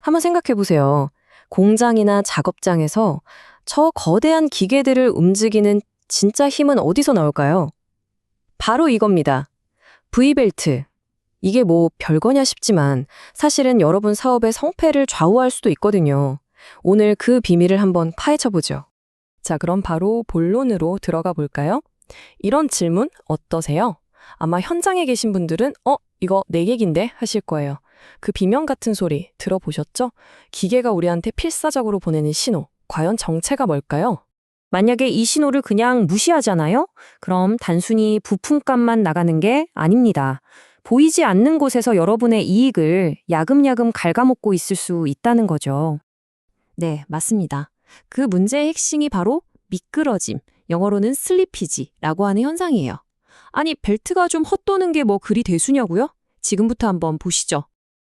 한번 생각해 보세요. 공장이나 작업장에서 저 거대한 기계들을 움직이는 진짜 힘은 어디서 나올까요? 바로 이겁니다. V벨트. 이게 뭐 별거냐 싶지만 사실은 여러분 사업의 성패를 좌우할 수도 있거든요. 오늘 그 비밀을 한번 파헤쳐 보죠. 자, 그럼 바로 본론으로 들어가 볼까요? 이런 질문 어떠세요? 아마 현장에 계신 분들은 이거 내 얘긴데 하실 거예요. 그 비명 같은 소리 들어보셨죠? 기계가 우리한테 필사적으로 보내는 신호. 과연 정체가 뭘까요? 만약에 이 신호를 그냥 무시하잖아요? 그럼 단순히 부품값만 나가는 게 아닙니다. 보이지 않는 곳에서 여러분의 이익을 야금야금 갉아먹고 있을 수 있다는 거죠. 네, 맞습니다. 그 문제의 핵심이 바로 미끄러짐, 영어로는 슬리피지라고 하는 현상이에요. 아니, 벨트가 좀 헛도는 게 뭐 그리 대수냐고요? 지금부터 한번 보시죠.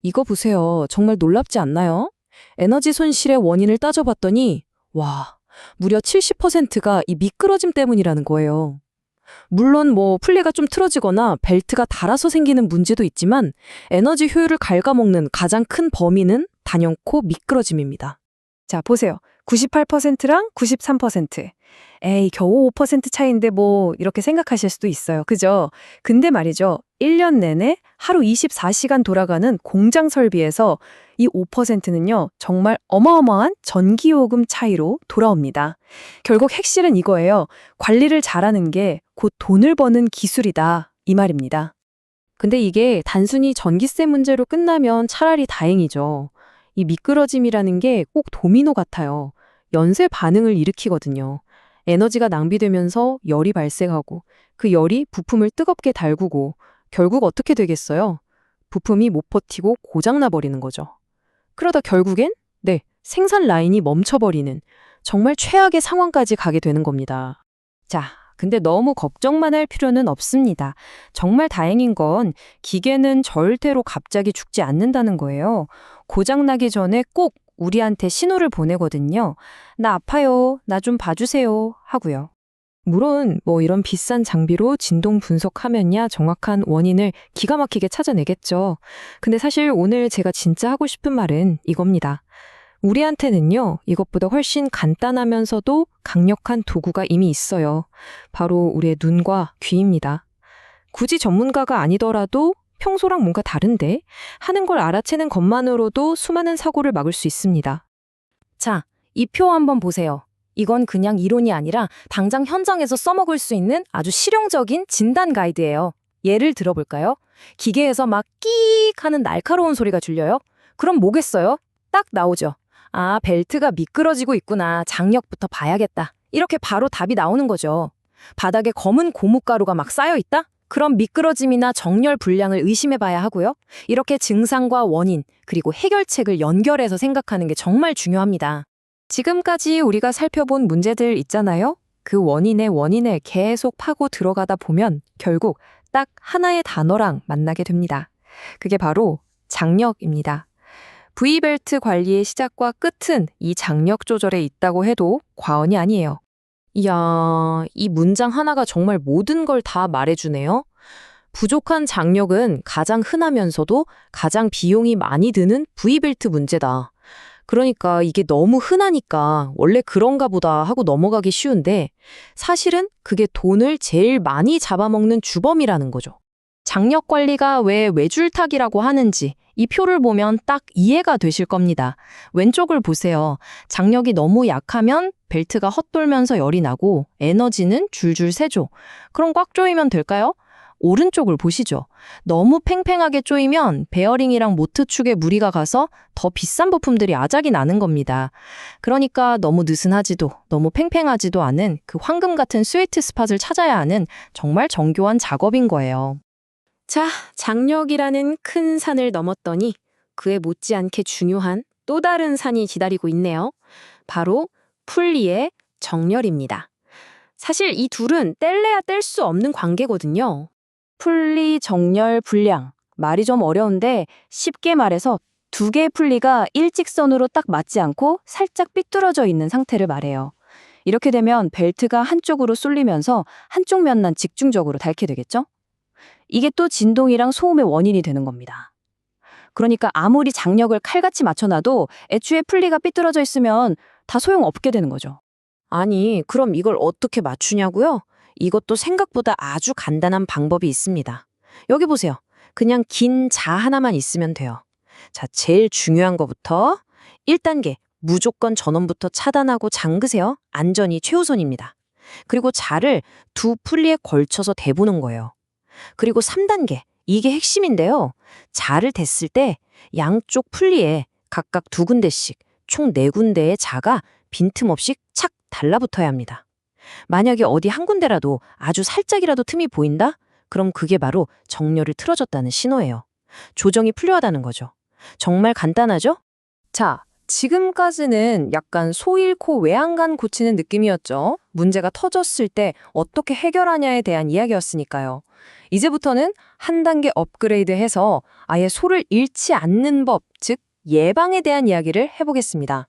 이거 보세요. 정말 놀랍지 않나요? 에너지 손실의 원인을 따져봤더니 와, 무려 70%가 이 미끄러짐 때문이라는 거예요. 물론 뭐 플레이가 좀 틀어지거나 벨트가 닳아서 생기는 문제도 있지만 에너지 효율을 갉아먹는 가장 큰 범위는 단연코 미끄러짐입니다. 자, 보세요. 98%랑 93%. 에이, 겨우 5% 차이인데 뭐 이렇게 생각하실 수도 있어요. 그죠? 근데 말이죠. 1년 내내 하루 24시간 돌아가는 공장 설비에서 이 5%는요. 정말 어마어마한 전기요금 차이로 돌아옵니다. 결국 핵실은 이거예요. 관리를 잘하는 게 곧 돈을 버는 기술이다. 이 말입니다. 근데 이게 단순히 전기세 문제로 끝나면 차라리 다행이죠. 이 미끄러짐이라는 게 꼭 도미노 같아요. 연쇄 반응을 일으키거든요. 에너지가 낭비되면서 열이 발생하고 그 열이 부품을 뜨겁게 달구고 결국 어떻게 되겠어요? 부품이 못 버티고 고장나 버리는 거죠. 그러다 결국엔 생산 라인이 멈춰버리는 정말 최악의 상황까지 가게 되는 겁니다. 자, 근데 너무 걱정만 할 필요는 없습니다. 정말 다행인 건 기계는 절대로 갑자기 죽지 않는다는 거예요. 고장나기 전에 꼭 우리한테 신호를 보내거든요. 나 아파요. 나 좀 봐주세요. 하고요. 물론 뭐 이런 비싼 장비로 진동 분석하면야 정확한 원인을 기가 막히게 찾아내겠죠. 근데 사실 오늘 제가 진짜 하고 싶은 말은 이겁니다. 우리한테는요, 이것보다 훨씬 간단하면서도 강력한 도구가 이미 있어요. 바로 우리의 눈과 귀입니다. 굳이 전문가가 아니더라도 평소랑 뭔가 다른데 하는 걸 알아채는 것만으로도 수많은 사고를 막을 수 있습니다. 자, 이 표 한번 보세요. 이건 그냥 이론이 아니라 당장 현장에서 써먹을 수 있는 아주 실용적인 진단 가이드예요. 예를 들어볼까요? 기계에서 막 끼익 하는 날카로운 소리가 들려요? 그럼 뭐겠어요? 딱 나오죠. 아, 벨트가 미끄러지고 있구나. 장력부터 봐야겠다. 이렇게 바로 답이 나오는 거죠. 바닥에 검은 고무가루가 막 쌓여 있다? 그럼 미끄러짐이나 정렬 불량을 의심해 봐야 하고요. 이렇게 증상과 원인, 그리고 해결책을 연결해서 생각하는 게 정말 중요합니다. 지금까지 우리가 살펴본 문제들 있잖아요? 그 원인의 원인을 계속 파고 들어가다 보면 결국 딱 하나의 단어랑 만나게 됩니다. 그게 바로 장력입니다. V벨트 관리의 시작과 끝은 이 장력 조절에 있다고 해도 과언이 아니에요. 이야, 이 문장 하나가 정말 모든 걸 다 말해주네요. 부족한 장력은 가장 흔하면서도 가장 비용이 많이 드는 V벨트 문제다. 그러니까 이게 너무 흔하니까 원래 그런가 보다 하고 넘어가기 쉬운데 사실은 그게 돈을 제일 많이 잡아먹는 주범이라는 거죠. 장력 관리가 왜 외줄타기라고 하는지 이 표를 보면 딱 이해가 되실 겁니다. 왼쪽을 보세요. 장력이 너무 약하면 벨트가 헛돌면서 열이 나고 에너지는 줄줄 새죠. 그럼 꽉 조이면 될까요? 오른쪽을 보시죠. 너무 팽팽하게 조이면 베어링이랑 모트 축에 무리가 가서 더 비싼 부품들이 아작이 나는 겁니다. 그러니까 너무 느슨하지도 너무 팽팽하지도 않은 그 황금 같은 스위트 스팟을 찾아야 하는 정말 정교한 작업인 거예요. 자, 장력이라는 큰 산을 넘었더니 그에 못지않게 중요한 또 다른 산이 기다리고 있네요. 바로 풀리의 정렬입니다. 사실 이 둘은 뗄래야 뗄 수 없는 관계거든요. 풀리, 정렬, 불량. 말이 좀 어려운데 쉽게 말해서 두 개의 풀리가 일직선으로 딱 맞지 않고 살짝 삐뚤어져 있는 상태를 말해요. 이렇게 되면 벨트가 한쪽으로 쏠리면서 한쪽 면만 집중적으로 닳게 되겠죠? 이게 또 진동이랑 소음의 원인이 되는 겁니다. 그러니까 아무리 장력을 칼같이 맞춰놔도 애초에 풀리가 삐뚤어져 있으면 다 소용없게 되는 거죠. 아니, 그럼 이걸 어떻게 맞추냐고요? 이것도 생각보다 아주 간단한 방법이 있습니다. 여기 보세요. 그냥 긴 자 하나만 있으면 돼요. 자, 제일 중요한 거부터 1단계, 무조건 전원부터 차단하고 잠그세요. 안전이 최우선입니다. 그리고 자를 두 풀리에 걸쳐서 대보는 거예요. 그리고 3단계, 이게 핵심인데요. 자를 댔을 때 양쪽 풀리에 각각 두 군데씩 총 네 군데의 자가 빈틈없이 착 달라붙어야 합니다. 만약에 어디 한 군데라도 아주 살짝이라도 틈이 보인다? 그럼 그게 바로 정렬을 틀어졌다는 신호예요. 조정이 필요하다는 거죠. 정말 간단하죠? 자, 지금까지는 약간 소 잃고 외양간 고치는 느낌이었죠. 문제가 터졌을 때 어떻게 해결하냐에 대한 이야기였으니까요. 이제부터는 한 단계 업그레이드해서 아예 소를 잃지 않는 법, 즉 예방에 대한 이야기를 해보겠습니다.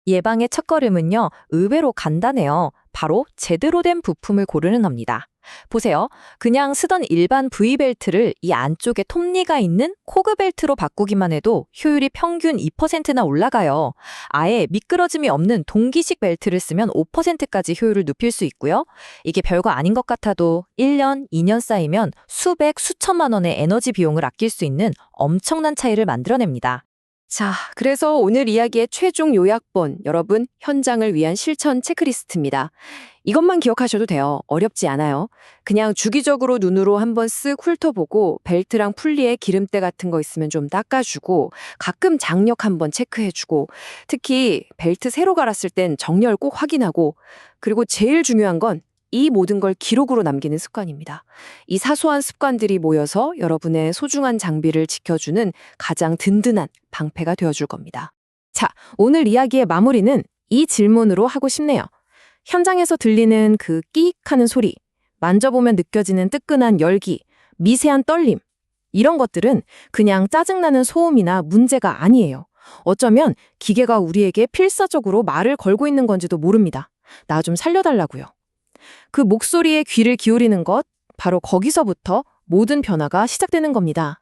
예방의 첫걸음은요, 의외로 간단해요. 바로 제대로 된 부품을 고르는 겁니다. 보세요. 그냥 쓰던 일반 V벨트를 이 안쪽에 톱니가 있는 코그벨트로 바꾸기만 해도 효율이 평균 2%나 올라가요. 아예 미끄러짐이 없는 동기식 벨트를 쓰면 5%까지 효율을 높일 수 있고요. 이게 별거 아닌 것 같아도 1년, 2년 쌓이면 수백, 수천만 원의 에너지 비용을 아낄 수 있는 엄청난 차이를 만들어냅니다. 자, 그래서 오늘 이야기의 최종 요약본, 여러분, 현장을 위한 실천 체크리스트입니다. 이것만 기억하셔도 돼요. 어렵지 않아요. 그냥 주기적으로 눈으로 한번 쓱 훑어보고 벨트랑 풀리에 기름때 같은 거 있으면 좀 닦아주고 가끔 장력 한번 체크해주고 특히 벨트 새로 갈았을 땐 정렬 꼭 확인하고 그리고 제일 중요한 건 이 모든 걸 기록으로 남기는 습관입니다. 이 사소한 습관들이 모여서 여러분의 소중한 장비를 지켜주는 가장 든든한 방패가 되어줄 겁니다. 자, 오늘 이야기의 마무리는 이 질문으로 하고 싶네요. 현장에서 들리는 그 끼익 하는 소리, 만져보면 느껴지는 뜨끈한 열기, 미세한 떨림, 이런 것들은 그냥 짜증나는 소음이나 문제가 아니에요. 어쩌면 기계가 우리에게 필사적으로 말을 걸고 있는 건지도 모릅니다. 나 좀 살려달라고요. 그 목소리에 귀를 기울이는 것, 바로 거기서부터 모든 변화가 시작되는 겁니다.